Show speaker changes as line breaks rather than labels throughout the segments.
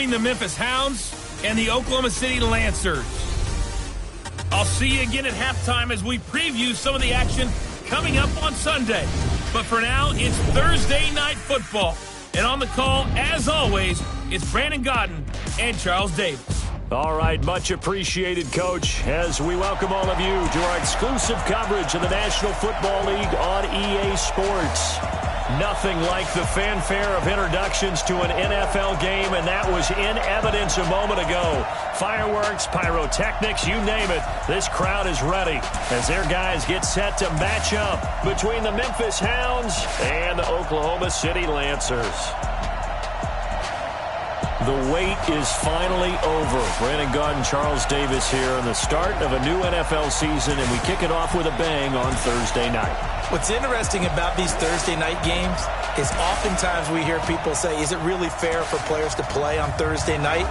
between the Memphis Hounds and the Oklahoma City Lancers. I'll see you again at halftime as we preview some of the action coming up on Sunday. But for now, it's Thursday Night Football. And on the call, as always, it's Brandon Godden and Charles Davis.
All right, much appreciated, Coach, as we welcome all of you to our exclusive coverage of the National Football League on EA Sports. Nothing like the fanfare of introductions to an NFL game, and that was in evidence a moment ago. Fireworks, pyrotechnics, you name it. This crowd is ready as their guys get set to match up between the Memphis Hounds and the Oklahoma City Lancers. The wait is finally over. Brandon Godden, Charles Davis here on the start of a new NFL season, and we kick it off with a bang on Thursday night.
What's interesting about these Thursday night games is oftentimes we hear people say, is it really fair for players to play on Thursday night?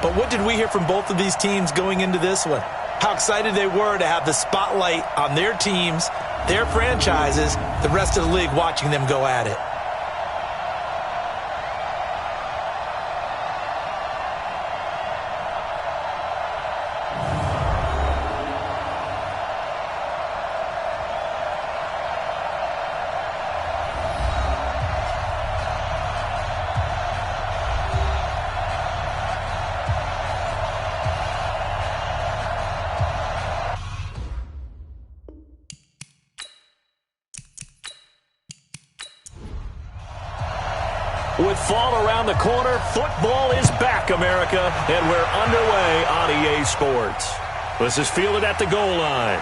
But what did we hear from both of these teams going into this one? How excited they were to have the spotlight on their teams, their franchises, the rest of the league watching them go at it.
With fall around the corner, football is back, America, and we're underway on EA Sports. This is fielded at the goal line.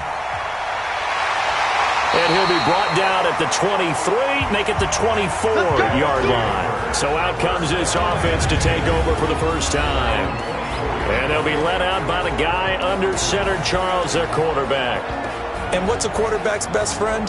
And he'll be brought down at the 23, make it the 24-yard line. So out comes this offense to take over for the first time. And they'll be let out by the guy under center, Charles, their quarterback.
And what's a quarterback's best friend?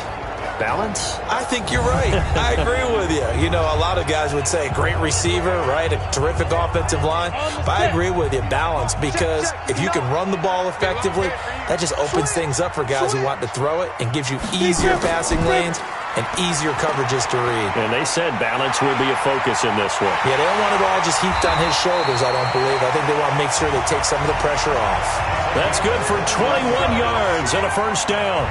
Balance?
I think you're right. I agree with you. You know, a lot of guys would say great receiver, right? A terrific offensive line. But I agree with you, balance, because if you can run the ball effectively, that just opens things up for guys who want to throw it and gives you easier passing lanes and easier coverages to read.
And they said balance will be a focus in this one.
Yeah, they don't want it all just heaped on his shoulders, I don't believe. I think they want to make sure they take some of the pressure off.
That's good for 21 yards and a first down.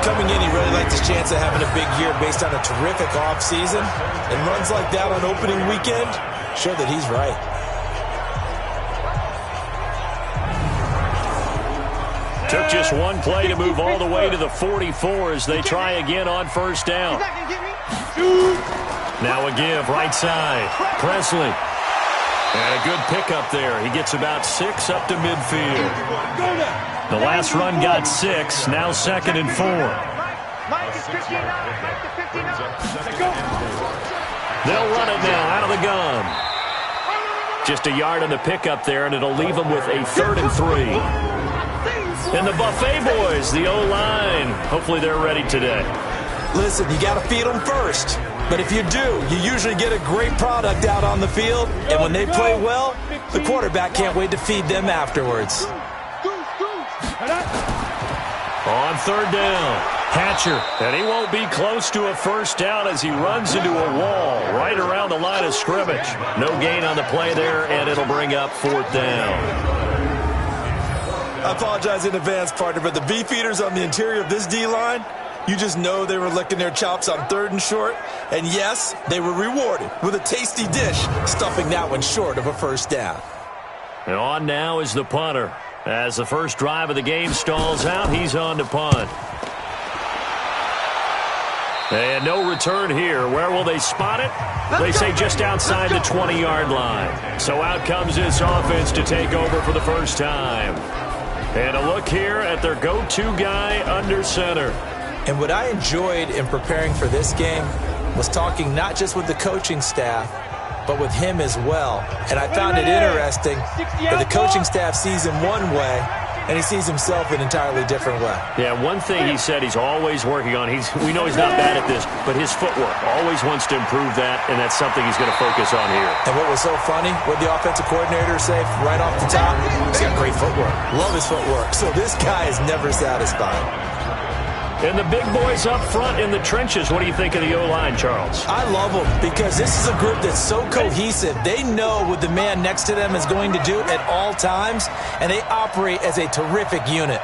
Coming in, he really liked his chance of having a big year based on a terrific offseason. And runs like that on opening weekend show that he's right.
Took just one play to move all the way to the 44 as they try again on first down. Now a give, right side. Presley. And a good pickup there. He gets about 6 up to midfield. The last run got 6, now 2nd and 4. They'll run it now out of the gun. Just a yard on the pickup there, and it'll leave them with a 3rd and 3. And the Buffet boys, the O-line, hopefully they're ready today.
Listen, you got to feed them first. But if you do, you usually get a great product out on the field. And when they play well, the quarterback can't wait to feed them afterwards.
On 3rd down, Hatcher, and he won't be close to a first down as he runs into a wall right around the line of scrimmage. No gain on the play there, and it'll bring up 4th down.
I apologize in advance, partner, but the beefeaters on the interior of this D-line, you just know they were licking their chops on 3rd and short. And yes, they were rewarded with a tasty dish, stuffing that one short of a first down.
And on now is the punter. As the first drive of the game stalls out, he's on to punt. And no return here. Where will they spot it? They say just outside the 20-yard line. So out comes this offense to take over for the first time. And a look here at their go-to guy under center.
And what I enjoyed in preparing for this game was talking not just with the coaching staff, but with him as well. And I found it interesting that the coaching staff sees him one way, and he sees himself an entirely different way.
Yeah, one thing he said he's always working on, we know he's not bad at this, but his footwork, always wants to improve that, and that's something he's going to focus on here.
And what was so funny, what the offensive coordinator say right off the top, he's got great footwork. Love his footwork. So this guy is never satisfied.
And the big boys up front in the trenches, what do you think of the O-line, Charles?
I love them because this is a group that's so cohesive. They know what the man next to them is going to do at all times, and they operate as a terrific unit.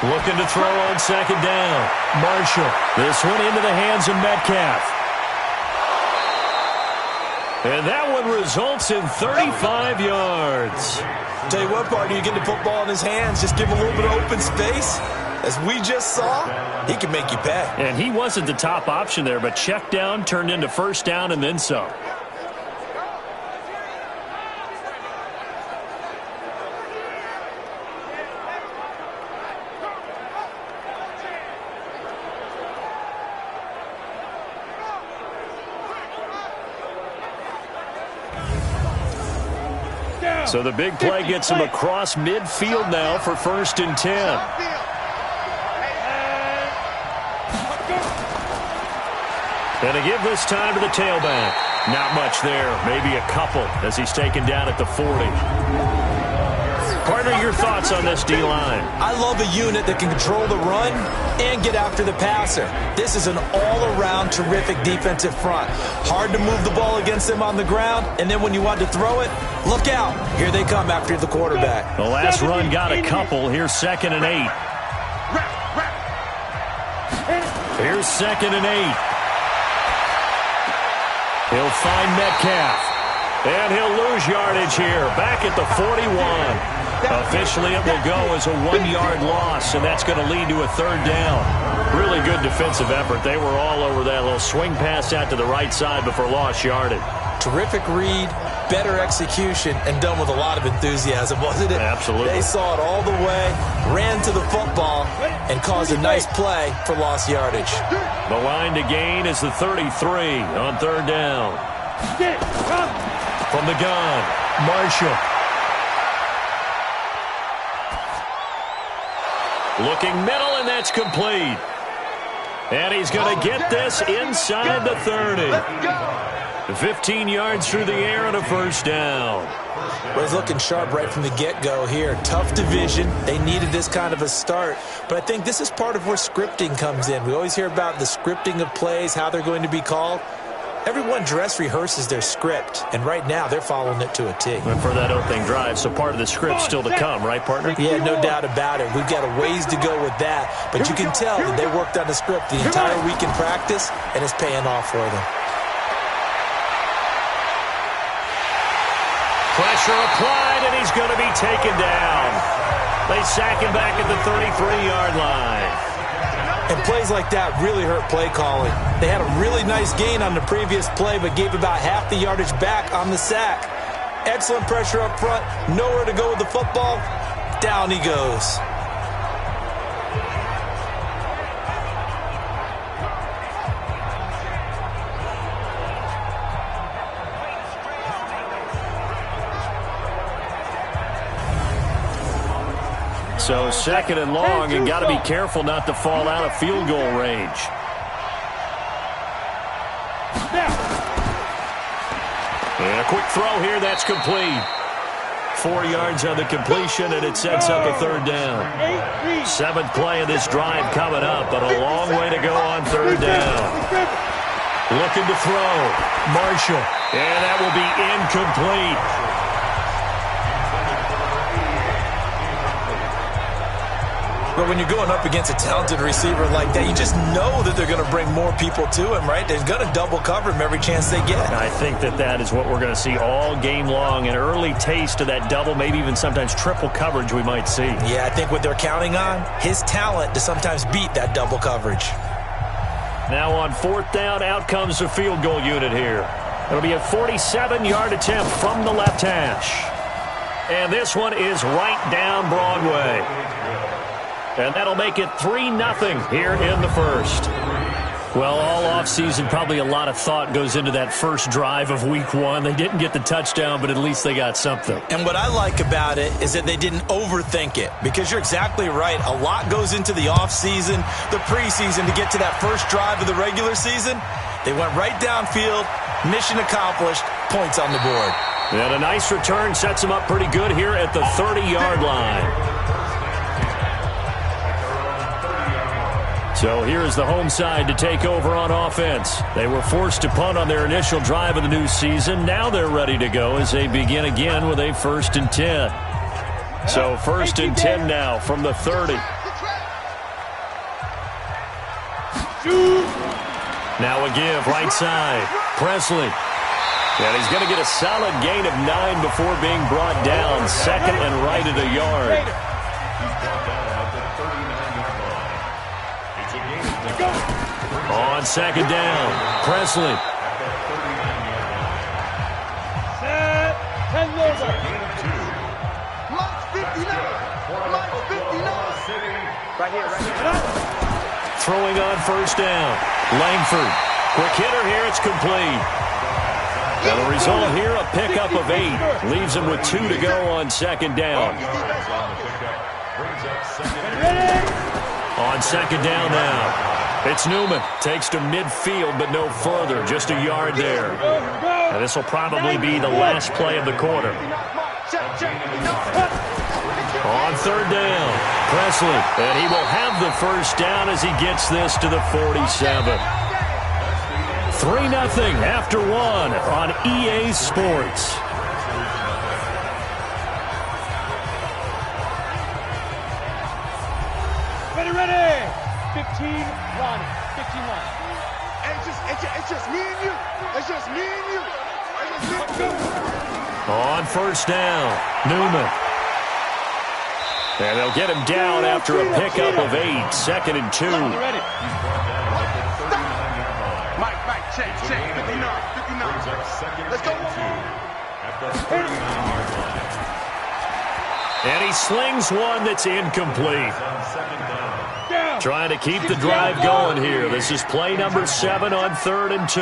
Looking to throw on second down. Marshall. This one into the hands of Metcalf. And that one results in 35 yards.
Tell you what, partner, you get the football in his hands, just give him a little bit of open space. As we just saw, he can make you pay.
And he wasn't the top option there, but check down turned into first down and then some. So the big play gets him across midfield now for 1st and 10. And to give this time to the tailback. Not much there. Maybe a couple as he's taken down at the 40. Partner, your thoughts on this D-line?
I love a unit that can control the run and get after the passer. This is an all-around terrific defensive front. Hard to move the ball against them on the ground, and then when you want to throw it, look out. Here they come after the quarterback.
The last run got a couple. Here's 2nd and 8. Here's 2nd and 8. He'll find Metcalf. And he'll lose yardage here. Back at the 41. Officially, it will go as a 1-yard loss, and that's going to lead to a 3rd down. Really good defensive effort. They were all over that little swing pass out to the right side before lost yardage.
Terrific read, better execution, and done with a lot of enthusiasm, wasn't it?
Absolutely.
They saw it all the way, ran to the football, and caused a nice play for lost yardage.
The line to gain is the 33 on 3rd down. From the gun, Marshall. Looking middle, and that's complete. And he's going to get this inside the 30. 15 yards through the air and a 1st down.
Well, he's looking sharp right from the get-go here. Tough division. They needed this kind of a start. But I think this is part of where scripting comes in. We always hear about the scripting of plays, how they're going to be called. Everyone dress rehearses their script, and right now they're following it to a T.
And for that opening drive, so part of the script still to come, right, partner?
Yeah, no doubt about it. We've got a ways to go with that, but you can tell that they worked on the script the entire week in practice, and it's paying off for them.
Pressure applied, and he's going to be taken down. They sack him back at the 33-yard line.
And plays like that really hurt play calling. They had a really nice gain on the previous play, but gave about half the yardage back on the sack. Excellent pressure up front. Nowhere to go with the football. Down he goes.
So 2nd and long, and got to be careful not to fall out of field goal range. And a quick throw here, that's complete. 4 yards on the completion, and it sets up a 3rd down. 7th play of this drive coming up, but a long way to go on 3rd down. Looking to throw. Marshall. And that will be incomplete.
But when you're going up against a talented receiver like that, you just know that they're going to bring more people to him, right? They're going to double cover him every chance they get.
I think that is what we're going to see all game long, an early taste of that double, maybe even sometimes triple coverage we might see.
Yeah, I think what they're counting on, his talent to sometimes beat that double coverage.
Now on 4th down, out comes the field goal unit here. It'll be a 47-yard attempt from the left hash. And this one is right down Broadway. And that'll make it 3-0 here in the 1st. Well, all offseason, probably a lot of thought goes into that first drive of week 1. They didn't get the touchdown, but at least they got something.
And what I like about it is that they didn't overthink it, because you're exactly right. A lot goes into the offseason, the preseason, to get to that first drive of the regular season. They went right downfield, mission accomplished, points on the board.
And a nice return sets them up pretty good here at the 30-yard line. So here is the home side to take over on offense. They were forced to punt on their initial drive of the new season. Now they're ready to go as they begin again with a 1st and 10. So 1st and 10 now from the 30. Now a give right side. Presley. And he's going to get a solid gain of 9 before being brought down. 2nd and right at a yard. On 2nd down, Presley.
Right here.
Throwing on 1st down, Langford. Quick hitter here, it's complete. And the result here, a pickup of 8. Leaves him with 2 to go on 2nd down. On 2nd down now. It's Newman. Takes to midfield, but no further. Just a yard there. And this will probably be the last play of the quarter. On 3rd down, Presley. And he will have the 1st down as he gets this to the 47. 3-0 after 1 on EA Sports.
Ready. 15, run. 15, run. It's just me and you. It's just me and you.
On 1st down, Newman. And they'll get him down after a pickup of 8. 2nd and 2.
Ready. Mike, check. 59. Let's go.
And he slings one that's incomplete. Trying to keep the drive going here. This is play number 7 on 3rd and 2.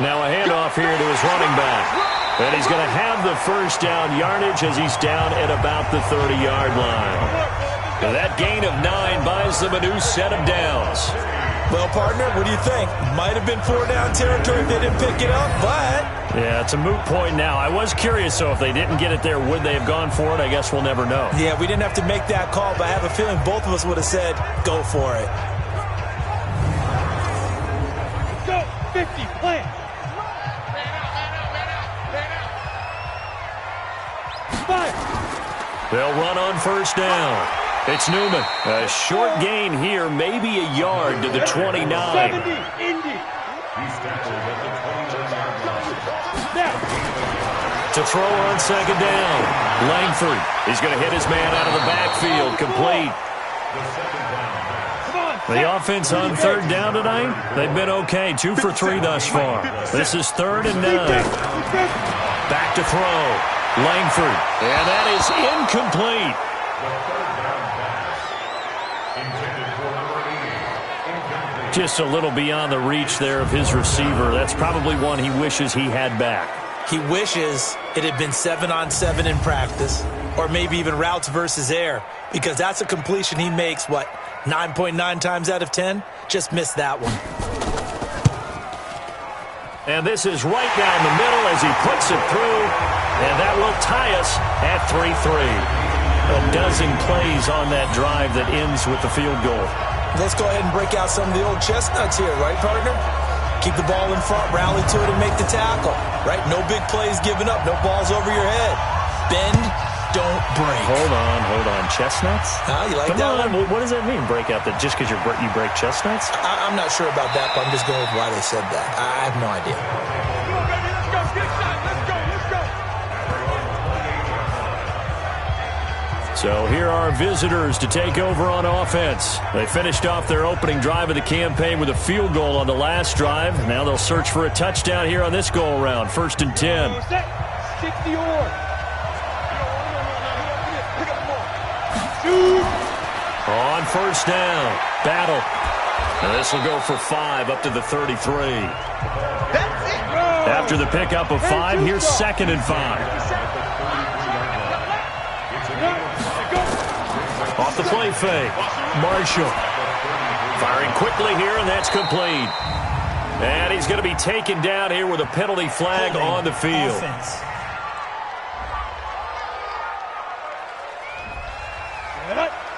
Now a handoff here to his running back. And he's going to have the 1st down yardage as he's down at about the 30-yard line. Now that gain of 9 buys them a new set of downs.
Well, partner, what do you think? Might have been 4-down territory if they didn't pick it up, but...
Yeah, it's a moot point now. I was curious, so if they didn't get it there, would they have gone for it? I guess we'll never know.
Yeah, we didn't have to make that call, but I have a feeling both of us would have said, go for it.
Go, 50, play.
They'll run on 1st down. It's Newman. A short gain here, maybe a yard to the 29.
70, Indy.
To throw on 2nd down. Langford. He's going to hit his man out of the backfield. Complete. The offense on 3rd down tonight, they've been okay. 2 for 3 thus far. This is 3rd and 9. Back to throw. Langford. And that is incomplete. Just a little beyond the reach there of his receiver. That's probably one he wishes he had back.
He wishes it had been 7-on-7 in practice, or maybe even routes versus air, because that's a completion he makes, 9.9 times out of 10? Just missed that one.
And this is right down the middle as he puts it through, and that will tie us at 3-3. A dozen plays on that drive that ends with the field goal.
Let's go ahead and break out some of the old chestnuts here, right, partner? Keep the ball in front, rally to it, and make the tackle, right? No big plays given up, no balls over your head. Bend, don't break.
Hold on. Chestnuts?
You like that one?
What does that mean, break out? That just because you break chestnuts?
I'm not sure about that, but I'm just going with why they said that. I have no idea.
So here are visitors to take over on offense. They finished off their opening drive of the campaign with a field goal on the last drive. Now they'll search for a touchdown here on this go-around. 1st and 10.
60 or.
On 1st down, Battle. And this will go for 5 up to the 33. After the pickup of 5, here's 2nd and 5. Off the play fake, Marshall. Firing quickly here, and that's complete. And he's going to be taken down here with a penalty flag on the field.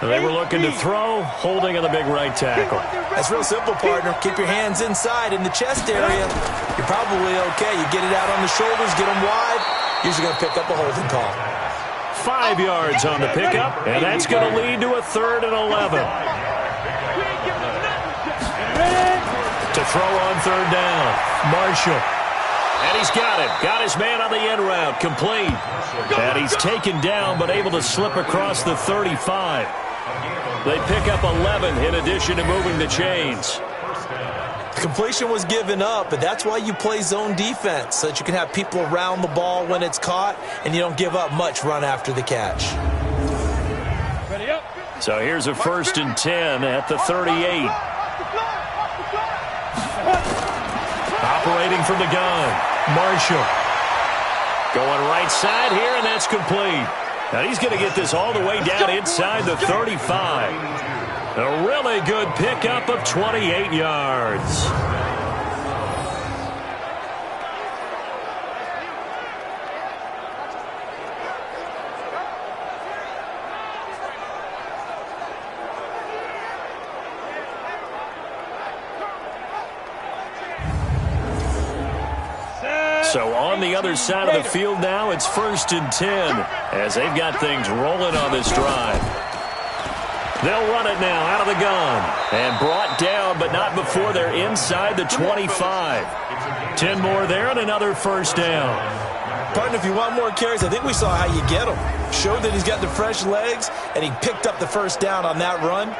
They were looking to throw, holding on the big right tackle.
That's real simple, partner. Keep your hands inside in the chest area. You're probably okay. You get it out on the shoulders, get them wide. Usually going to pick up a holding call.
5 yards on the pickup, and that's going to lead to a 3rd and 11. To throw on 3rd down, Marshall. And he's got it. Got his man on the end route, complete. And he's taken down, but able to slip across the 35. They pick up 11 in addition to moving the chains.
Completion was given up, but that's why you play zone defense, so that you can have people around the ball when it's caught, and you don't give up much run after the catch.
So here's a 1st and 10 at the 38. Operating from the gun, Marshall. Going right side here, and that's complete. Now he's going to get this all the way down inside the 35. A really good pickup of 28 yards. So on the other side of the field now, it's 1st and 10 as they've got things rolling on this drive. They'll run it now out of the gun and brought down, but not before they're inside the 25. 10 more there and another 1st down.
Partner, if you want more carries, I think we saw how you get them. Showed that he's got the fresh legs, and he picked up the 1st down on that run.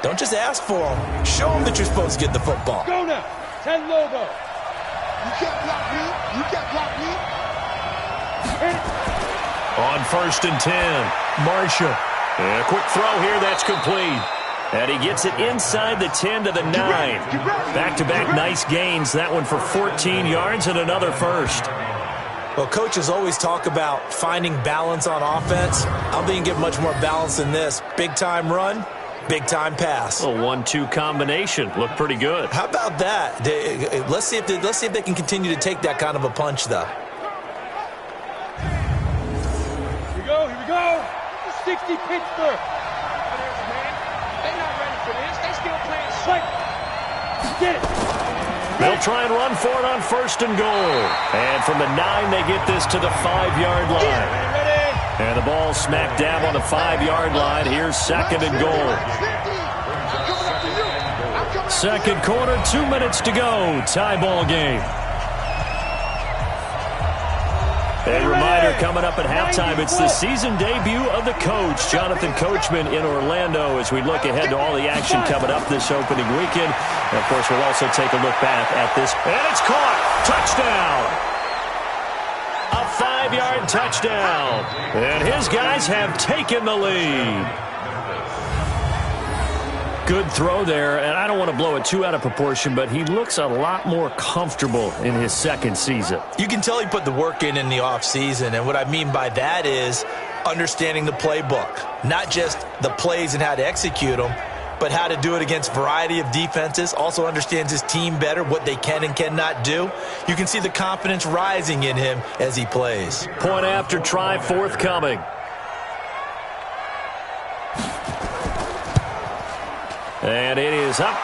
Don't just ask for them. Show them that you're supposed to get the football.
Go now. 10 logo. You can't block me. You can't block me.
On 1st and 10, Marshall. And a quick throw here, that's complete. And he gets it inside the 10 to the 9. Back-to-back nice gains. That one for 14 yards and another 1st.
Well, coaches always talk about finding balance on offense. I don't think you get much more balance than this. Big-time run, big-time pass.
A 1-2 combination. Looked pretty good.
How about that? Let's see if they can continue to take that kind of a punch, though.
Here we go. 60 Pittsburgh. They're not ready for this. They still playing safe. Get it.
They'll try and run for it on 1st and goal. And from the 9, they get this to the 5-yard line. And the ball smacked dab on the 5-yard line. Here's 2nd and goal. 2nd quarter, 2 minutes to go. Tie ball game. A reminder coming up at halftime, it's the season debut of the coach, Jonathan Coachman, in Orlando, as we look ahead to all the action coming up this opening weekend. And, of course, we'll also take a look back at this. And it's caught. Touchdown. A 5-yard touchdown. And his guys have taken the lead. Good throw there, and I don't want to blow it too out of proportion, but he looks a lot more comfortable in his 2nd season.
You can tell he put the work in the offseason, and what I mean by that is understanding the playbook. Not just the plays and how to execute them, but how to do it against a variety of defenses. Also understands his team better, what they can and cannot do. You can see the confidence rising in him as he plays.
Point after try forthcoming. And it is up.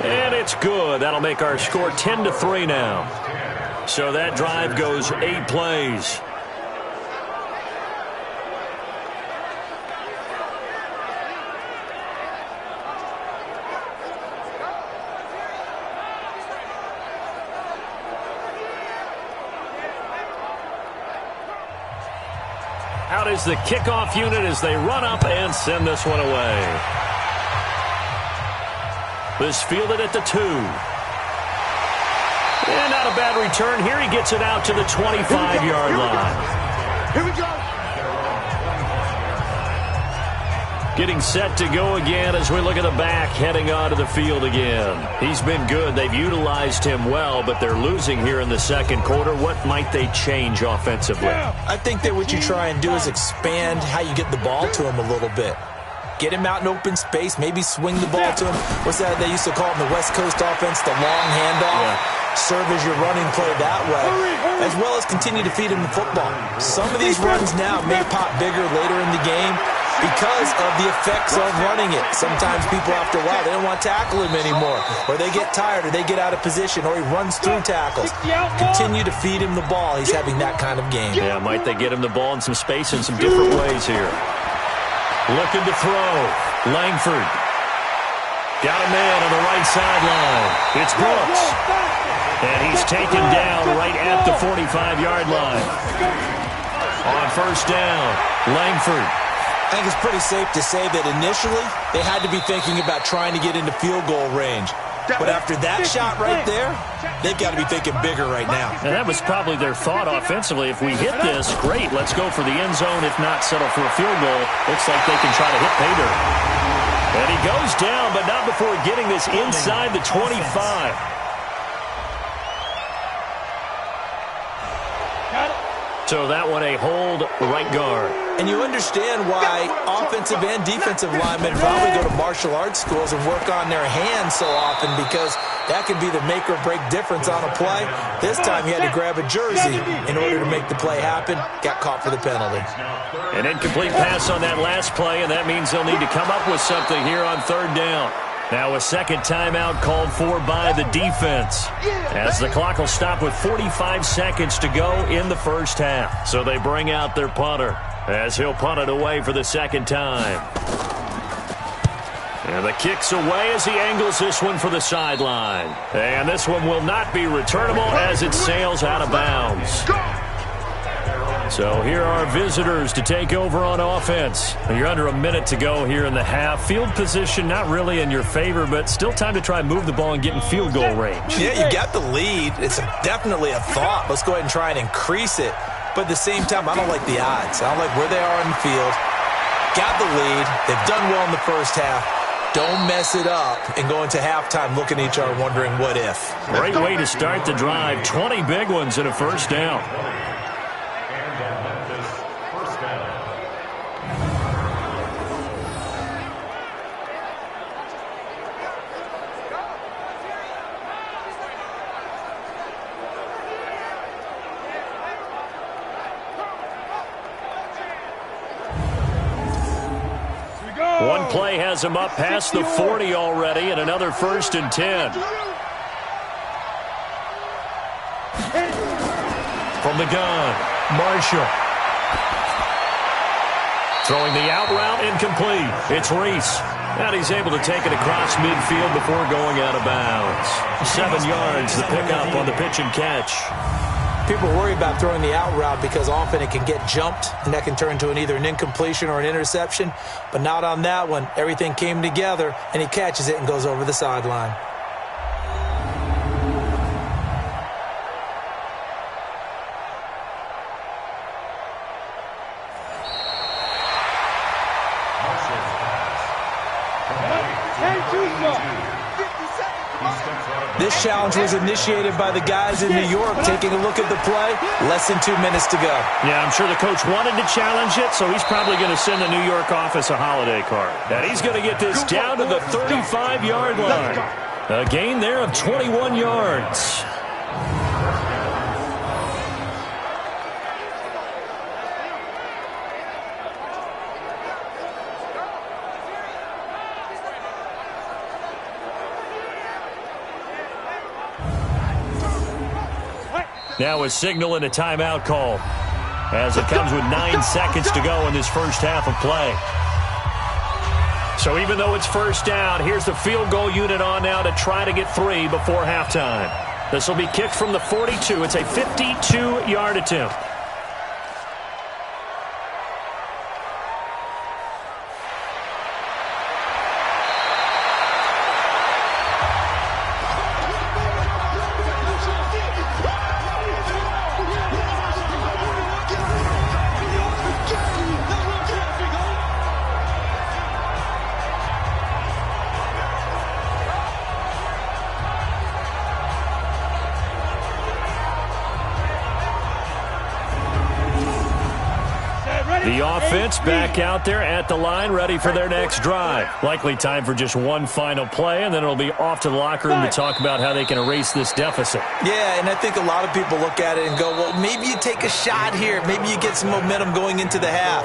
And it's good. That'll make our score 10-3 now. So that drive goes 8 plays. Out is the kickoff unit as they run up and send this one away. This fielded at the 2. And not a bad return here. He gets it out to the 25-yard line.
Here we go.
Getting set to go again as we look at the back heading onto the field again. He's been good. They've utilized him well, but they're losing here in the 2nd quarter. What might they change offensively?
I think that what you try and do is expand how you get the ball to him a little bit. Get him out in open space, maybe swing the ball to him. What's that they used to call it in the West Coast offense, the long handoff? Yeah. Serve as your running play that way, as well as continue to feed him the football. Some of these runs now may pop bigger later in the game, because of the effects of running it. Sometimes people, after a while, they don't want to tackle him anymore, or they get tired, or they get out of position, or he runs through tackles. Continue to feed him the ball. He's having that kind of game.
Yeah, might they get him the ball in some space in some different ways here. Looking to throw. Langford. Got a man on the right sideline. It's Brooks. And he's taken down right at the 45-yard line. On first down, Langford.
I think it's pretty safe to say that initially they had to be thinking about trying to get into field goal range. But after that shot right there, they've got to be thinking bigger right now.
And that was probably their thought offensively. If we hit this, great, let's go for the end zone. If not, settle for a field goal. Looks like they can try to hit pay dirt. And he goes down, but not before getting this inside the 25. So that one a hold right guard.
And you understand why offensive and defensive linemen probably go to martial arts schools and work on their hands so often, because that can be the make or break difference on a play. This time he had to grab a jersey in order to make the play happen. Got caught for the penalty.
An incomplete pass on that last play, and that means they'll need to come up with something here on third down. Now a second timeout called for by the defense, as the clock will stop with 45 seconds to go in the first half. So they bring out their punter, as he'll punt it away for the second time. And the kick's away as he angles this one for the sideline. And this one will not be returnable as it sails out of bounds. So here are visitors to take over on offense. You're under a minute to go here in the half. Field position not really in your favor, but still time to try and move the ball and get in field goal range.
Yeah, you got the lead. It's definitely a thought. Let's go ahead and try and increase it. But at the same time, I don't like the odds. I don't like where they are in the field. Got the lead. They've done well in the first half. Don't mess it up and go into halftime looking at each other wondering what if.
Great way to start the drive. 20 big ones in a first down. One play has him up past the 40 already, and another 1st and 10. From the gun, Marshall. Throwing the out route, incomplete. It's Reese. And he's able to take it across midfield before going out of bounds. 7 yards, the pickup on the pitch and catch.
People worry about throwing the out route because often it can get jumped, and that can turn into either an incompletion or an interception. But not on that one. Everything came together, and he catches it and goes over the sideline. This challenge was initiated by the guys in New York. Taking a look at the play, less than 2 minutes to go.
Yeah, I'm sure the coach wanted to challenge it, so he's probably going to send the New York office a holiday card. And he's going to get this down to the 35-yard line. A gain there of 21 yards. Now a signal and a timeout call, as it comes with 9 seconds to go in this first half of play. So even though it's first down, here's the field goal unit on now to try to get 3 before halftime. This will be kicked from the 42. It's a 52-yard attempt. The offense back out there at the line, ready for their next drive. Likely time for just one final play, and then it'll be off to the locker room to talk about how they can erase this deficit.
Yeah, and I think a lot of people look at it and go, well, maybe you take a shot here. Maybe you get some momentum going into the half.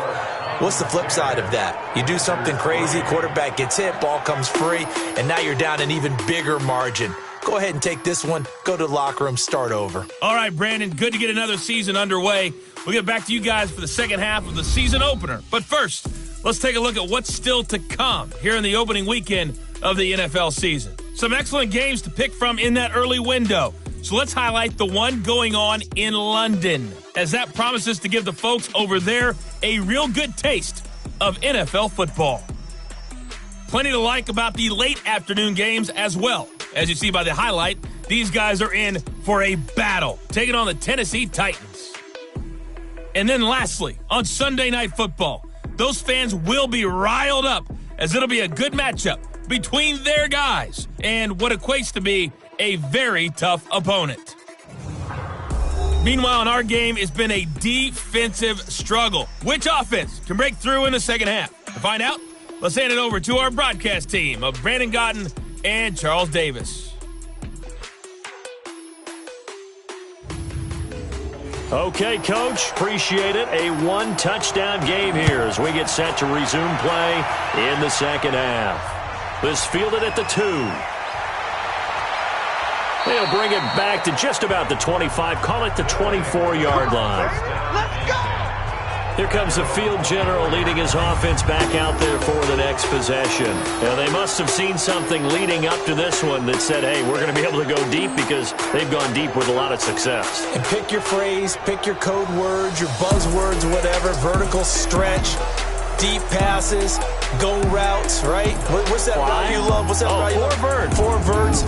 What's the flip side of that? You do something crazy, quarterback gets hit, ball comes free, and now you're down an even bigger margin. Go ahead and take this one, go to the locker room, start over.
All right, Brandon, good to get another season underway. We'll get back to you guys for the second half of the season opener. But first, let's take a look at what's still to come here in the opening weekend of the NFL season. Some excellent games to pick from in that early window. So let's highlight the one going on in London, as that promises to give the folks over there a real good taste of NFL football. Plenty to like about the late afternoon games as well. As you see by the highlight, these guys are in for a battle, taking on the Tennessee Titans. And then lastly, on Sunday Night Football, those fans will be riled up, as it'll be a good matchup between their guys and what equates to be a very tough opponent. Meanwhile, in our game, it's been a defensive struggle. Which offense can break through in the second half? To find out, let's hand it over to our broadcast team of Brandon Gotten and Charles Davis.
Okay, Coach, appreciate it. A one-touchdown game here as we get set to resume play in the second half. This fielded at the 2. They'll bring it back to just about the 25, call it the 24-yard line.
Let's go!
Here comes the field general leading his offense back out there for the next possession. Now, they must have seen something leading up to this one that said, hey, we're going to be able to go deep, because they've gone deep with a lot of success.
And pick your phrase, pick your code words, your buzzwords, whatever, vertical stretch, deep passes, go routes, right? What's that route you love? What's that route you love? Four verts.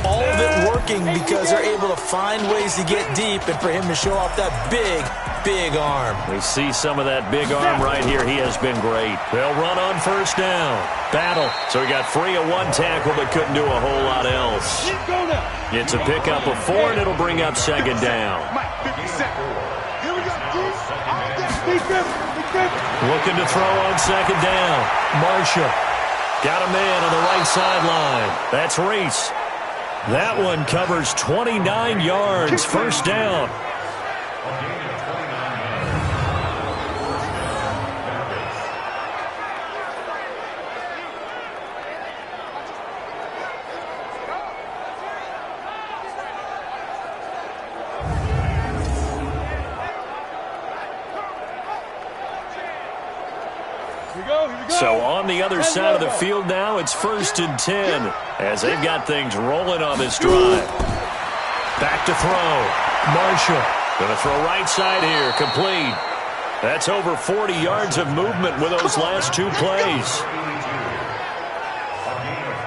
All of it working because they're able to find ways to get deep, and for him to show off that big arm.
We see some of that big arm right here. He has been great. They'll run on first down. Battle. So he got free of one tackle, but couldn't do a whole lot else. It's a pickup of 4, and it'll bring up second down. Looking to throw on second down. Marshall got a man on the right sideline. That's Reese. That one covers 29 yards. First down. So on the other side of the field now, it's 1st and 10 as they've got things rolling on this drive. Back to throw. Marshall going to throw right side here. Complete. That's over 40 yards of movement with those last 2 plays.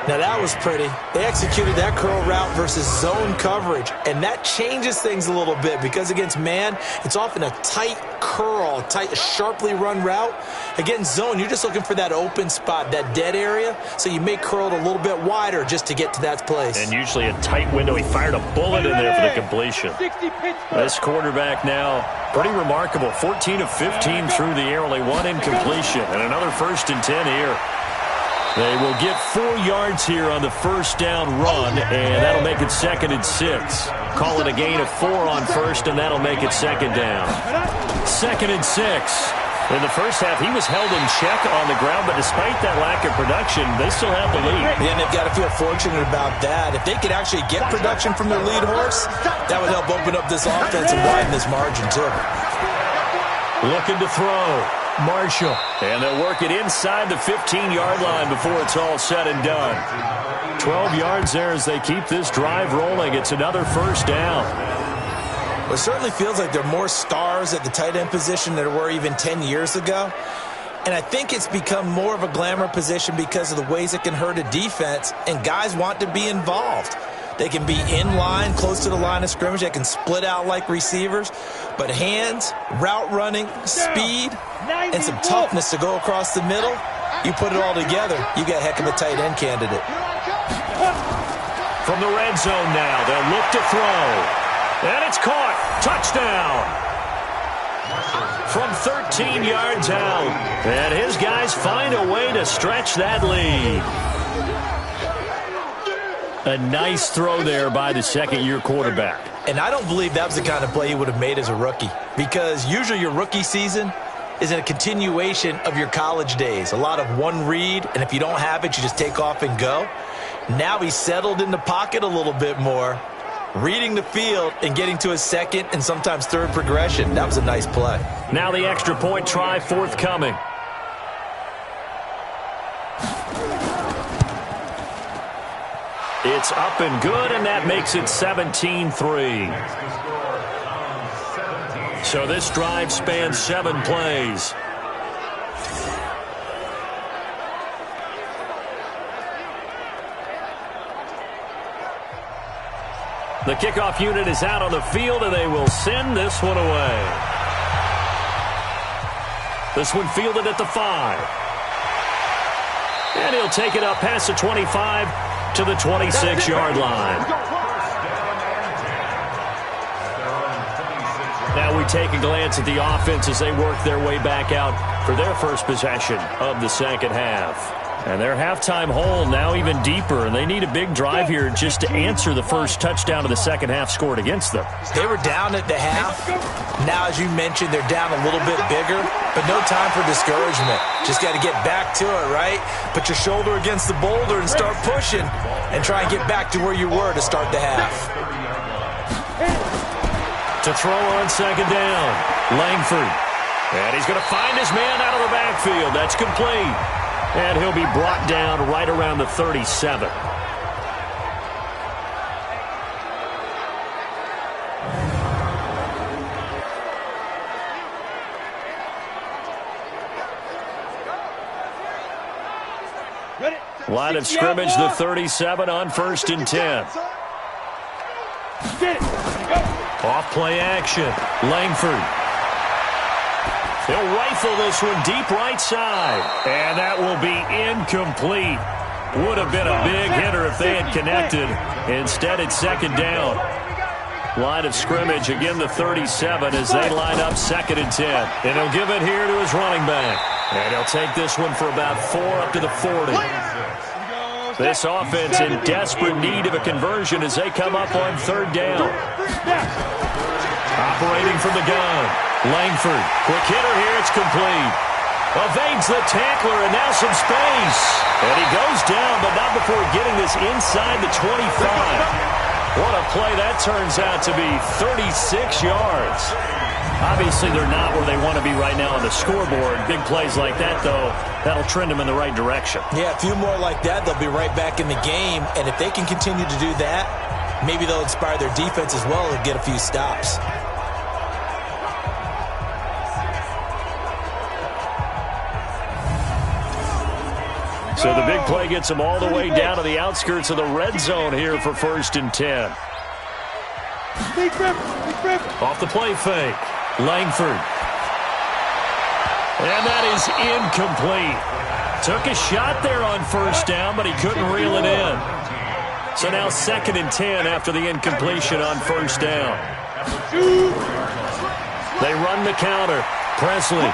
Now that was pretty. They executed that curl route versus zone coverage, and that changes things a little bit because against man, it's often a tight curl, tight, sharply run route. Against zone, you're just looking for that open spot, that dead area, so you may curl it a little bit wider just to get to that place.
And usually a tight window. He fired a bullet in there for the completion. This quarterback now, pretty remarkable. 14 of 15 through the air, only 1 incompletion, and another 1st and 10 here. They will get 4 yards here on the first down run, and that'll make it 2nd and 6. Call it a gain of 4 on first, and that'll make it second down. 2nd and 6. In the first half, he was held in check on the ground, but despite that lack of production, they still have the lead.
And they've got to feel fortunate about that. If they could actually get production from their lead horse, that would help open up this offense and widen this margin, too.
Looking to throw. Marshall. And they'll work it inside the 15-yard line before it's all said and done. 12 yards there as they keep this drive rolling. It's another first down.
Well, it certainly feels like there are more stars at the tight end position than there were even 10 years ago. And I think it's become more of a glamour position because of the ways it can hurt a defense, and guys want to be involved. They can be in line, close to the line of scrimmage. They can split out like receivers. But hands, route running, speed, and some toughness to go across the middle, you put it all together, you got a heck of a tight end candidate.
From the red zone now, they'll look to throw. And it's caught. Touchdown. From 13 yards out. And his guys find a way to stretch that lead. A nice throw there by the second-year quarterback.
And I don't believe that was the kind of play he would have made as a rookie. Because usually your rookie season, is a continuation of your college days. A lot of one read, and if you don't have it, you just take off and go. Now he's settled in the pocket a little bit more, reading the field and getting to his second and sometimes third progression. That was a nice play.
Now the extra point try forthcoming. It's up and good, and that makes it 17-3. So this drive spans 7 plays. The kickoff unit is out on the field, and they will send this one away. This one fielded at the 5. And he'll take it up past the 25 to the 26-yard line. Now we take a glance at the offense as they work their way back out for their first possession of the second half. And their halftime hole now even deeper, and they need a big drive here just to answer the first touchdown of the second half scored against them.
They were down at the half. Now, as you mentioned, they're down a little bit bigger, but no time for discouragement. Just got to get back to it, right? Put your shoulder against the boulder and start pushing and try and get back to where you were to start the half.
To throw on second down, Langford. And he's going to find his man out of the backfield. That's complete. And he'll be brought down right around the 37. Line of scrimmage, the 37 on 1st and 10. Off play action. Langford. He'll rifle this one deep right side. And that will be incomplete. Would have been a big hitter if they had connected. Instead, it's second down. Line of scrimmage, again the 37 as they line up 2nd and 10. And he'll give it here to his running back. And he'll take this one for about 4 up to the 40. This offense in desperate need of a conversion as they come up on 3rd down. Operating from the gun. Langford, quick hitter here, it's complete. Evades the tackler, and now some space. And he goes down, but not before getting this inside the 25. What a play that turns out to be, 36 yards. Obviously, they're not where they want to be right now on the scoreboard. Big plays like that, though, that'll trend them in the right direction.
Yeah, a few more like that, they'll be right back in the game. And if they can continue to do that, maybe they'll inspire their defense as well and get a few stops.
So the big play gets them all the way down to the outskirts of the red zone here for 1st and 10. Off the play fake. Langford. And that is incomplete. Took a shot there on 1st down, but he couldn't reel it in. So now 2nd and 10 after the incompletion on 1st down. They run the counter. Presley.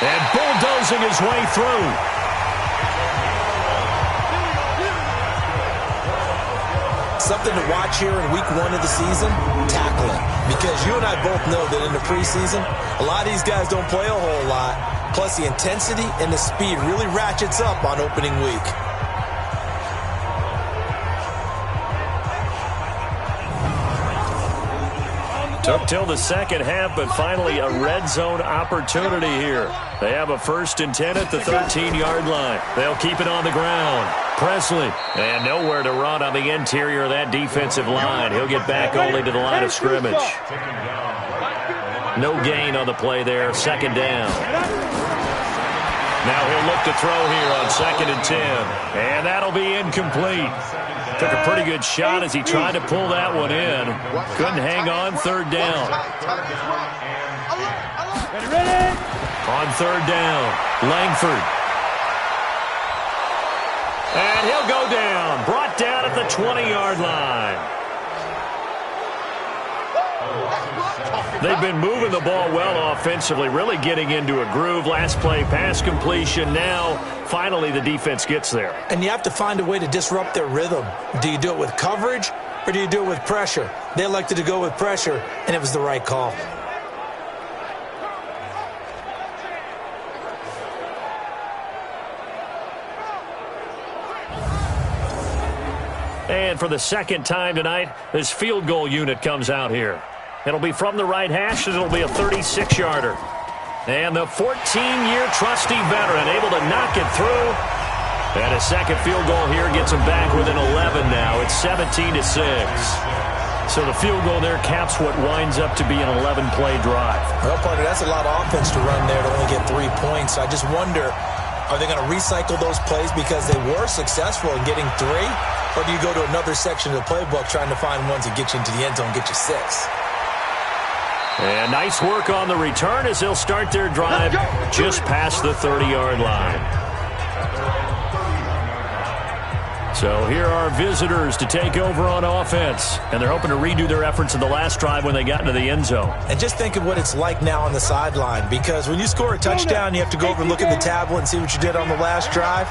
And bulldozing his way through.
Something to watch here in week 1 of the season, tackling. Because you and I both know that in the preseason, a lot of these guys don't play a whole lot. Plus the intensity and the speed really ratchets up on opening week.
Took till the second half, but finally a red zone opportunity here. They have a 1st and 10 at the 13-yard line. They'll keep it on the ground. Presley. And nowhere to run on the interior of that defensive line. He'll get back only to the line of scrimmage. No gain on the play there. 2nd down. Now he'll look to throw here on 2nd and 10. And that'll be incomplete. Took a pretty good shot as he tried to pull that one in. Couldn't hang on. 3rd down. On 3rd down, Langford. And he'll go down. Brought down at the 20-yard line. They've been moving the ball well offensively, really getting into a groove. Last play, pass completion. Now, finally, the defense gets there.
And you have to find a way to disrupt their rhythm. Do you do it with coverage, or do you do it with pressure? They elected to go with pressure, and it was the right call.
And for the second time tonight, this field goal unit comes out here. It'll be from the right hash, and it'll be a 36-yarder. And the 14-year trusty veteran able to knock it through. And a second field goal here gets him back within 11 now. It's 17-6. So the field goal there caps what winds up to be an 11-play drive.
Well, partner, that's a lot of offense to run there to only get 3 points. I just wonder, are they going to recycle those plays because they were successful in getting 3? Or do you go to another section of the playbook trying to find ones that get you into the end zone and get you 6?
And nice work on the return as they'll start their drive just past the 30-yard line. So here are visitors to take over on offense. And they're hoping to redo their efforts in the last drive when they got into the end zone.
And just think of what it's like now on the sideline. Because when you score a touchdown, you have to go over and look at the tablet and see what you did on the last drive.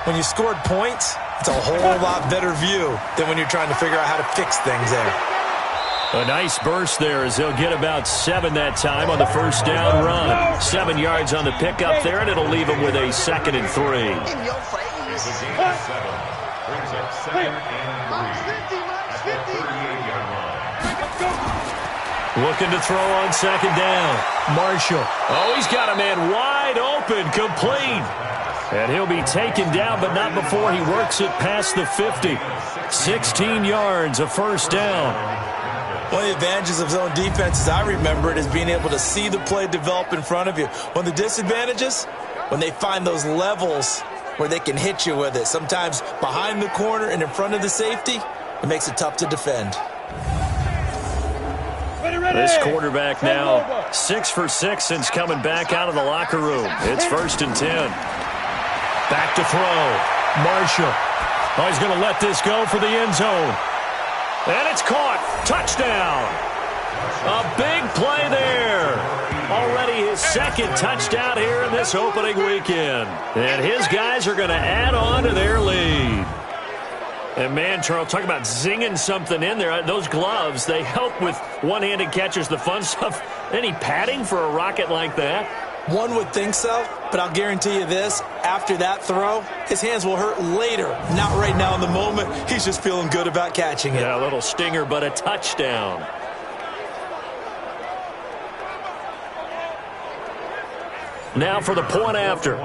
When you scored points, it's a whole lot better view than when you're trying to figure out how to fix things there.
A nice burst there as they'll get about 7 that time on the first down run. 7 yards on the pickup there, and it'll leave them with a 2nd and 3.
In your face. Brings up 2nd and
3. Looking to throw on 2nd down. Marshall. Oh, he's got a man wide open, complete. And he'll be taken down, but not before he works it past the 50. 16 yards, a first down.
One of the advantages of zone defense, as I remember it, is being able to see the play develop in front of you. One of the disadvantages, when they find those levels where they can hit you with it, sometimes behind the corner and in front of the safety, it makes it tough to defend.
This quarterback now 6 for 6 since coming back out of the locker room. It's 1st and 10. Back to throw. Marshall. Oh, he's going to let this go for the end zone. And it's caught. Touchdown. A big play there. Already his 2nd touchdown here in this opening weekend. And his guys are going to add on to their lead. And man, Charles, talk about zinging something in there. Those gloves, they help with one-handed catches, the fun stuff. Any padding for a rocket like that?
One would think so, but I'll guarantee you this. After that throw, his hands will hurt later. Not right now in the moment. He's just feeling good about catching it.
Yeah, a little stinger, but a touchdown. Now for the point after.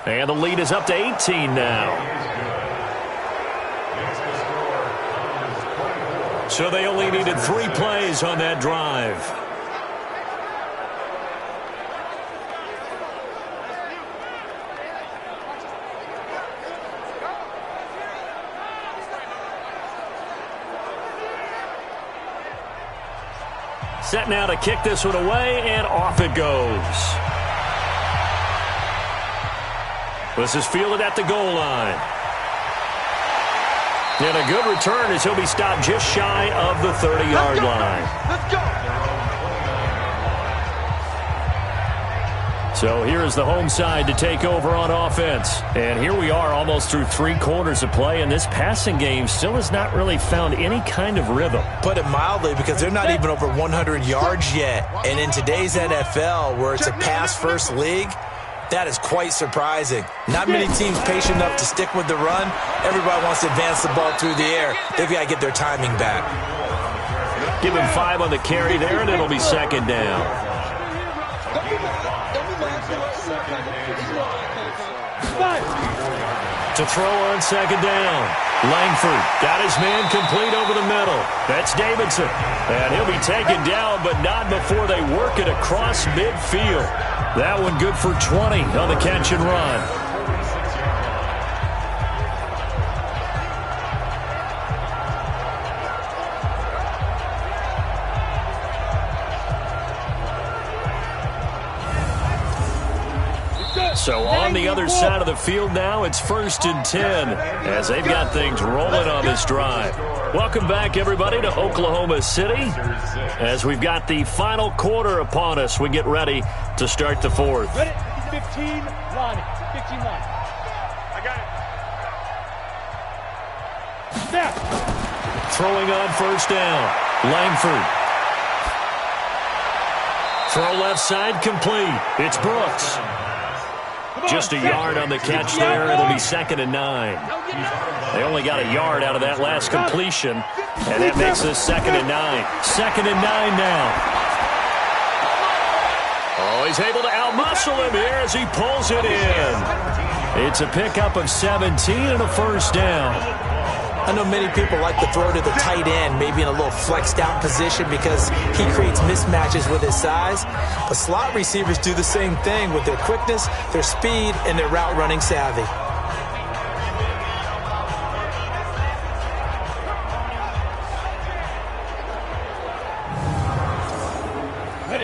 And the lead is up to 18 now. So they only needed 3 plays on that drive. Set now to kick this one away, and off it goes. This is fielded at the goal line. And a good return as he'll be stopped just shy of the 30-yard line.
Let's go.
So here is the home side to take over on offense. And here we are almost through 3 quarters of play, and this passing game still has not really found any kind of rhythm.
Put it mildly, because they're not even over 100 yards yet. And in today's NFL, where it's a pass-first league, that is quite surprising. Not many teams patient enough to stick with the run. Everybody wants to advance the ball through the air. They've got to get their timing back.
Give him 5 on the carry there, and it'll be 2nd down. To throw on 2nd down. Langford got his man complete over the middle. That's Davidson. And he'll be taken down, but not before they work it across midfield. That one good for 20 on the catch and run. So on the other side of the field now, it's 1st and 10 as they've got things rolling on this drive. Welcome back, everybody, to Oklahoma City as we've got the final quarter upon us. We get ready to start the 4th.
Ready? 15 line. 15 line. I got it. Snap.
Throwing on 1st down. Langford. Throw left side complete. It's Brooks. Just a yard on the catch there. It'll be 2nd and 9. They only got a yard out of that last completion, and that makes this 2nd and 9. 2nd and 9 now. Oh, he's able to outmuscle him here as he pulls it in. It's a pickup of 17 and a first down.
I know many people like to throw to the tight end, maybe in a little flexed out position because he creates mismatches with his size. But slot receivers do the same thing with their quickness, their speed, and their route running savvy.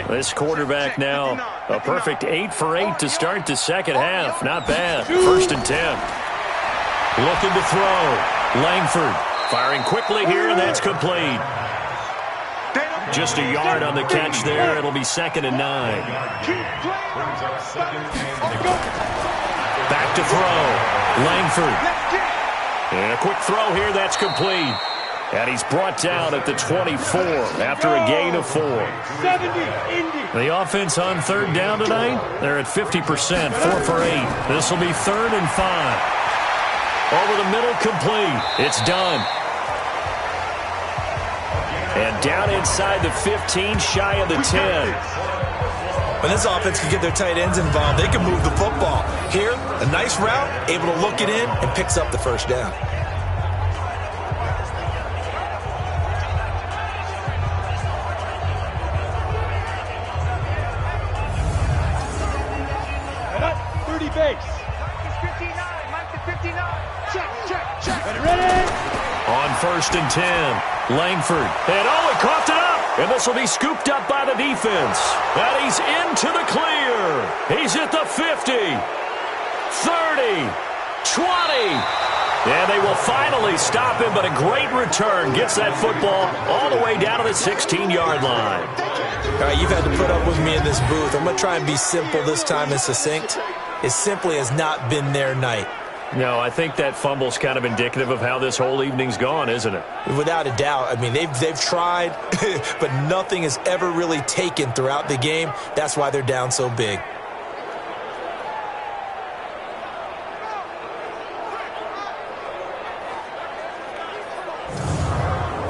This quarterback now, a perfect 8 for 8 to start the second half. Not bad. 1st and 10. Looking to throw. Langford firing quickly here, and that's complete. Just a yard on the catch there. It'll be 2nd and 9. Back to throw. Langford. And a quick throw here. That's complete. And he's brought down at the 24 after a gain of 4. The offense on 3rd down tonight, they're at 50%, 4 for 8. This will be 3rd and 5. Over the middle, complete. It's done. And down inside the 15, shy of the 10.
When this offense can get their tight ends involved, they can move the football. Here, a nice route, able to look it in, and picks up the first down.
Base. Mike to 59. Check. Ready?
On 1st and 10, Langford. And he coughed it up. And this will be scooped up by the defense. And he's into the clear. He's at the 50, 30, 20. And they will finally stop him, but a great return. Gets that football all the way down to the 16-yard line.
All right, you've had to put up with me in this booth. I'm going to try and be simple this time and succinct. It simply has not been their night.
No, I think that fumble's kind of indicative of how this whole evening's gone, isn't it?
Without a doubt. I mean, they've tried, but nothing has ever really taken throughout the game. That's why they're down so big.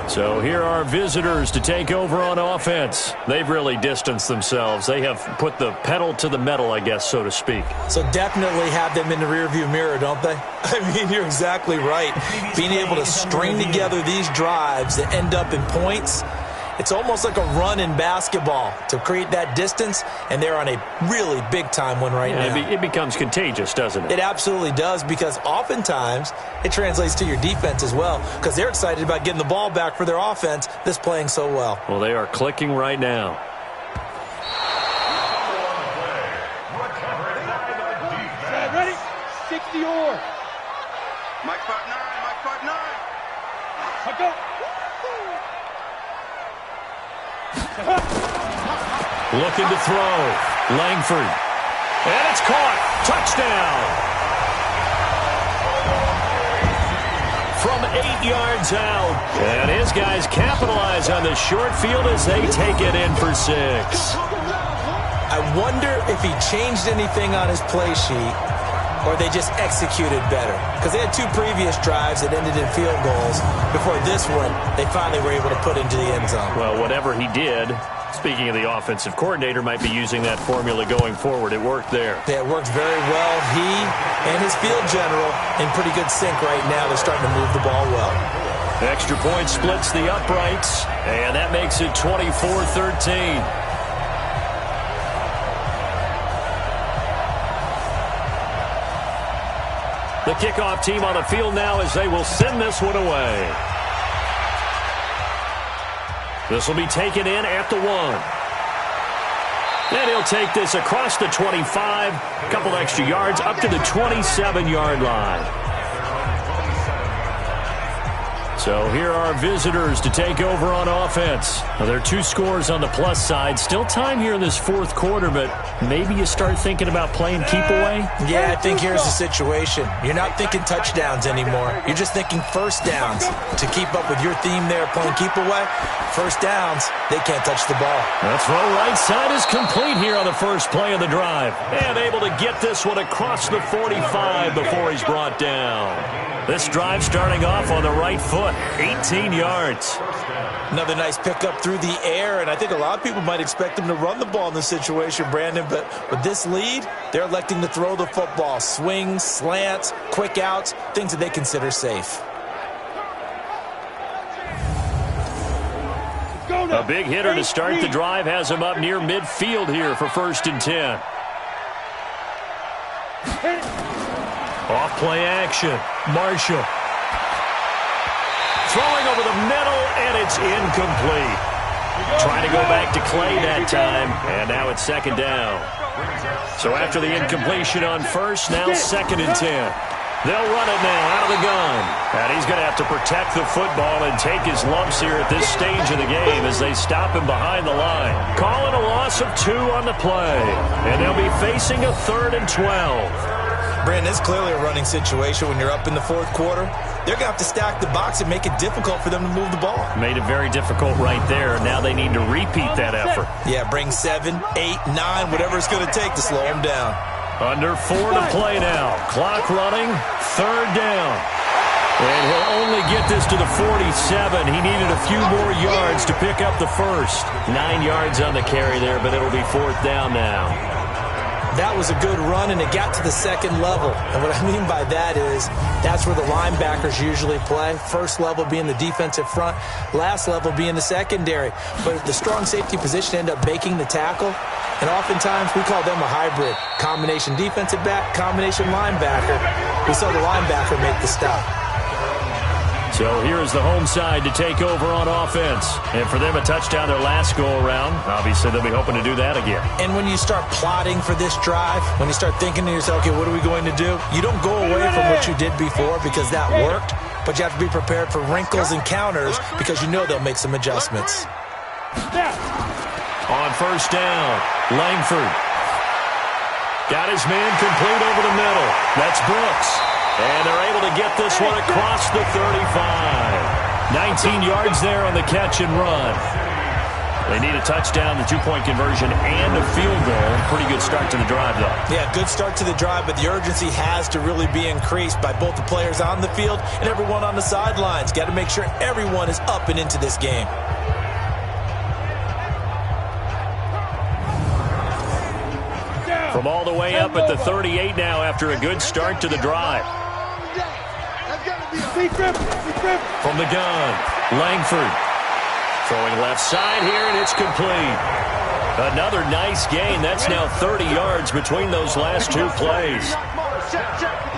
So here are visitors to take over on offense. They've really distanced themselves. They have put the pedal to the metal, I guess, so to speak.
So definitely have them in the rearview mirror, don't they? I mean, you're exactly right. Being able to string together these drives that end up in points, it's almost like a run in basketball to create that distance, and they're on a really big-time one right now.
It becomes contagious, doesn't it?
It absolutely does, because oftentimes it translates to your defense as well, because they're excited about getting the ball back for their offense that's playing so well.
Well, they are clicking right now.
Ready? 60 or.
Mike 5'9", Mike 5'9".
Let's go.
Looking to throw. Langford. And it's caught. Touchdown. From 8 yards out. And his guys capitalize on the short field as they take it in for 6.
I wonder if he changed anything on his play sheet or they just executed better. Because they had 2 previous drives that ended in field goals. Before this one, they finally were able to put into the end zone.
Well, whatever he did, speaking of the offensive coordinator, might be using that formula going forward. It worked there.
Yeah, it worked very well. He and his field general in pretty good sync right now. They're starting to move the ball well.
Extra point splits the uprights, and that makes it 24-13. The kickoff team on the field now as they will send this one away. This will be taken in at the 1. And he'll take this across the 25, a couple extra yards up to the 27-yard line. So here are visitors to take over on offense. Well, there are 2 scores on the plus side. Still time here in this fourth quarter, but maybe you start thinking about playing keep away?
Yeah, I think here's the situation. You're not thinking touchdowns anymore. You're just thinking first downs. To keep up with your theme there, playing keep away, first downs, they can't touch the ball.
The throw right side is complete here on the first play of the drive. And able to get this one across the 45 before he's brought down. This drive starting off on the right foot, 18 yards.
Another nice pickup through the air, and I think a lot of people might expect him to run the ball in this situation, Brandon, but with this lead, they're electing to throw the football. Swings, slants, quick outs, things that they consider safe.
A big hitter to start the drive has him up near midfield here for 1st and 10. Off play action. Marshall. Throwing over the middle, and it's incomplete. Trying to go back to Clay that time, and now it's 2nd down. So after the incompletion on first, now 2nd and 10. They'll run it now out of the gun. And he's going to have to protect the football and take his lumps here at this stage of the game as they stop him behind the line. Calling a loss of 2 on the play. And they'll be facing a 3rd and 12.
Brandon, it's clearly a running situation when you're up in the fourth quarter. They're going to have to stack the box and make it difficult for them to move the ball.
Made it very difficult right there. Now they need to repeat that effort.
Yeah, bring 7, 8, 9, whatever it's going to take to slow them down.
Under 4 to play now. Clock running, 3rd down. And he'll only get this to the 47. He needed a few more yards to pick up the first. 9 yards on the carry there, but it'll be 4th down now.
That was a good run, and it got to the 2nd level. And what I mean by that is that's where the linebackers usually play. First level being the defensive front, last level being the secondary. But the strong safety position ended up making the tackle. And oftentimes we call them a hybrid. Combination defensive back, combination linebacker. We saw the linebacker make the stop.
So here's the home side to take over on offense. And for them, a touchdown their last go-around. Obviously, they'll be hoping to do that again.
And when you start plotting for this drive, when you start thinking to yourself, okay, what are we going to do? You don't go away from what you did before because that worked, but you have to be prepared for wrinkles and counters because you know they'll make some adjustments.
On 1st down, Langford. Got his man complete over the middle. That's Brooks. And they're able to get this one across the 35. 19 yards there on the catch and run. They need a touchdown, the 2-point conversion, and a field goal. Pretty good start to the drive, though.
Yeah, good start to the drive, but the urgency has to really be increased by both the players on the field and everyone on the sidelines. Got to make sure everyone is up and into this game.
From all the way up at the 38 now after a good start to the drive. From the gun, Langford. Throwing left side here, and it's complete. Another nice gain. That's now 30 yards between those last 2 plays.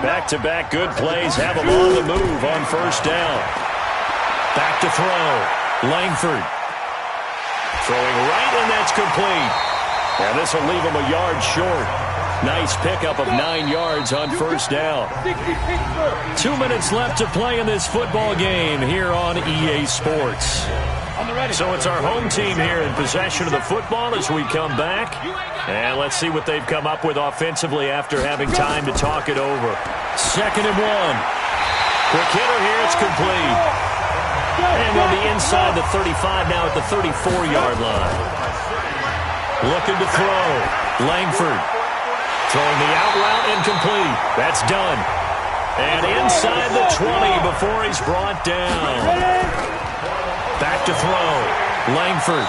Back-to-back good plays have them on the move on 1st down. Back to throw. Langford. Throwing right, and that's complete. And this will leave him a yard short. Nice pickup of 9 yards on 1st down. 2 minutes left to play in this football game here on EA Sports. So it's our home team here in possession of the football as we come back. And let's see what they've come up with offensively after having time to talk it over. 2nd and 1. Quick hitter here, it's complete. And we'll be inside the 35 now at the 34-yard line. Looking to throw. Langford. Throwing the out route incomplete. That's done. And inside the 20 before he's brought down. Back to throw. Langford.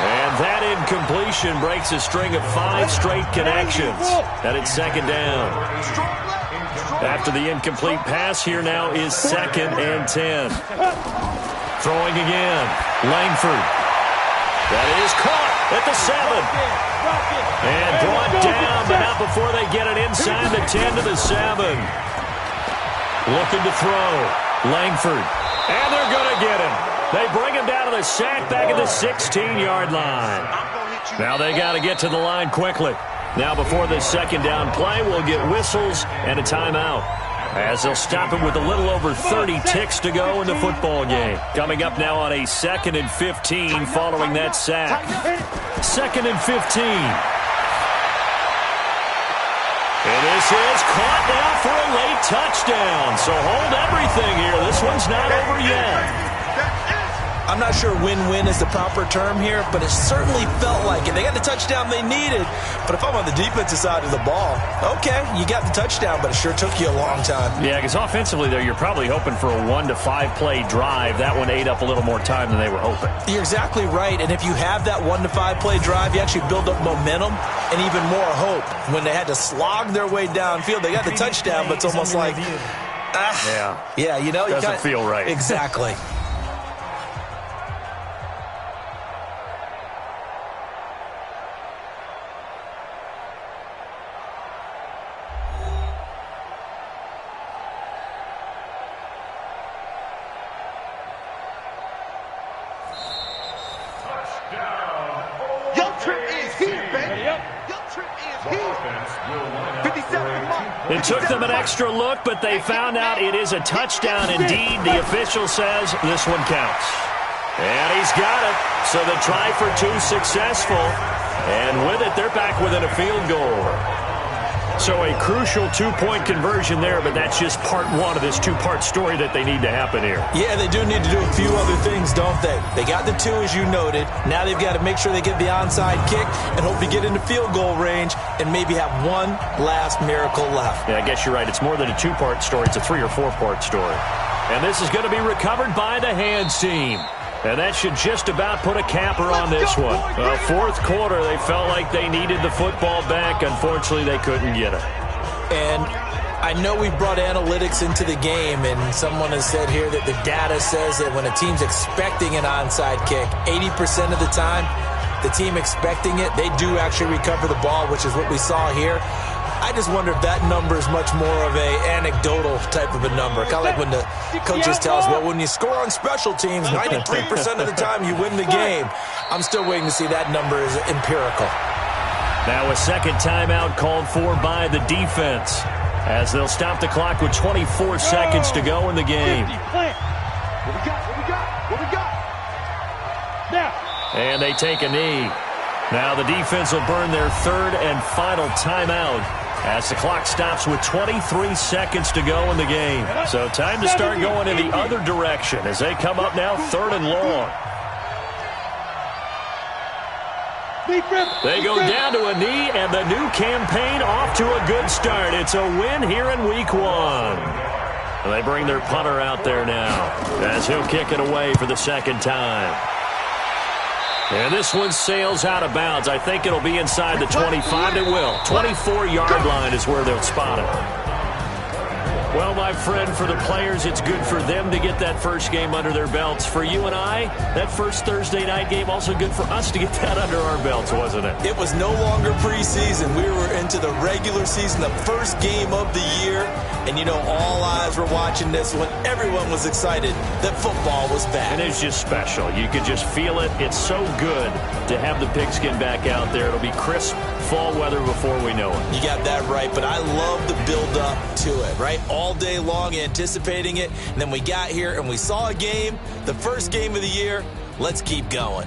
And that incompletion breaks a string of 5 straight connections. And it's 2nd down. After the incomplete pass, here now is 2nd and 10. Throwing again. Langford. That is caught at the 7. And brought down, but not before they get it inside the 10 to the 7. Looking to throw. Langford. And they're going to get him. They bring him down to the sack back at the 16-yard line. Now they got to get to the line quickly. Now before this 2nd down play, we'll get whistles and a timeout. as they'll stop it with a little over 30 ticks to go in the football game. Coming up now on a 2nd and 15 following that sack. 2nd and 15. And this is caught now for a late touchdown. So hold everything here. This one's not over yet.
I'm not sure win-win is the proper term here, but it certainly felt like it. They got the touchdown they needed, but if I'm on the defensive side of the ball, okay, you got the touchdown, but it sure took you a long time.
Yeah, because offensively, though, you're probably hoping for a 1 to 5 play drive. That one ate up a little more time than they were hoping.
You're exactly right, and if you have that 1 to 5 play drive, you actually build up momentum and even more hope. When they had to slog their way downfield, they got the touchdown, but it's almost like, yeah, you know,
doesn't feel right.
Exactly.
It took them an extra look, but they found out it is a touchdown indeed. The official says this one counts. And he's got it. So the try for 2 successful. And with it, they're back within a field goal. So a crucial 2-point conversion there, but that's just part 1 of this 2-part story that they need to happen here.
Yeah, they do need to do a few other things, don't they? They got the 2, as you noted. Now they've got to make sure they get the onside kick and hope to get into field goal range and maybe have one last miracle left.
Yeah, I guess you're right. It's more than a 2-part story. It's a 3- or 4-part story. And this is going to be recovered by the Hounds team. And that should just about put a capper on this one. Fourth quarter, they felt like they needed the football back. Unfortunately, they couldn't get it.
And I know we've brought analytics into the game, and someone has said here that the data says that when a team's expecting an onside kick, 80% of the time, the team expecting it, they do actually recover the ball, which is what we saw here. I just wonder if that number is much more of a anecdotal type of a number. Kind of like when the coaches tell us, well, when you score on special teams, 93% of the time you win the game. I'm still waiting to see that number is empirical.
Now a second timeout called for by the defense as they'll stop the clock with 24 seconds to go in the game.
What we got? Now.
And they take a knee. Now the defense will burn their 3rd and final timeout as the clock stops with 23 seconds to go in the game. So time to start going in the other direction as they come up now 3rd and long. They go down to a knee, and the new campaign off to a good start. It's a win here in week 1. And they bring their punter out there now as he'll kick it away for the 2nd time. And this one sails out of bounds. I think it'll be inside the 25. It will. 24-yard line is where they'll spot it. Well, my friend, for the players, it's good for them to get that first game under their belts. For you and I, that first Thursday night game, also good for us to get that under our belts, wasn't it?
It was no longer preseason. We were into the regular season, the first game of the year. And, you know, all eyes were watching this one. Everyone was excited that football was back.
And it's just special. You could just feel it. It's so good to have the pigskin back out there. It'll be crisp fall weather before we know it.
You got that right, but I love the build-up to it, right? All day long anticipating it, and then we got here and we saw a game, the first game of the year. Let's keep going.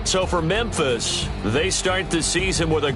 So for Memphis, they start the season with a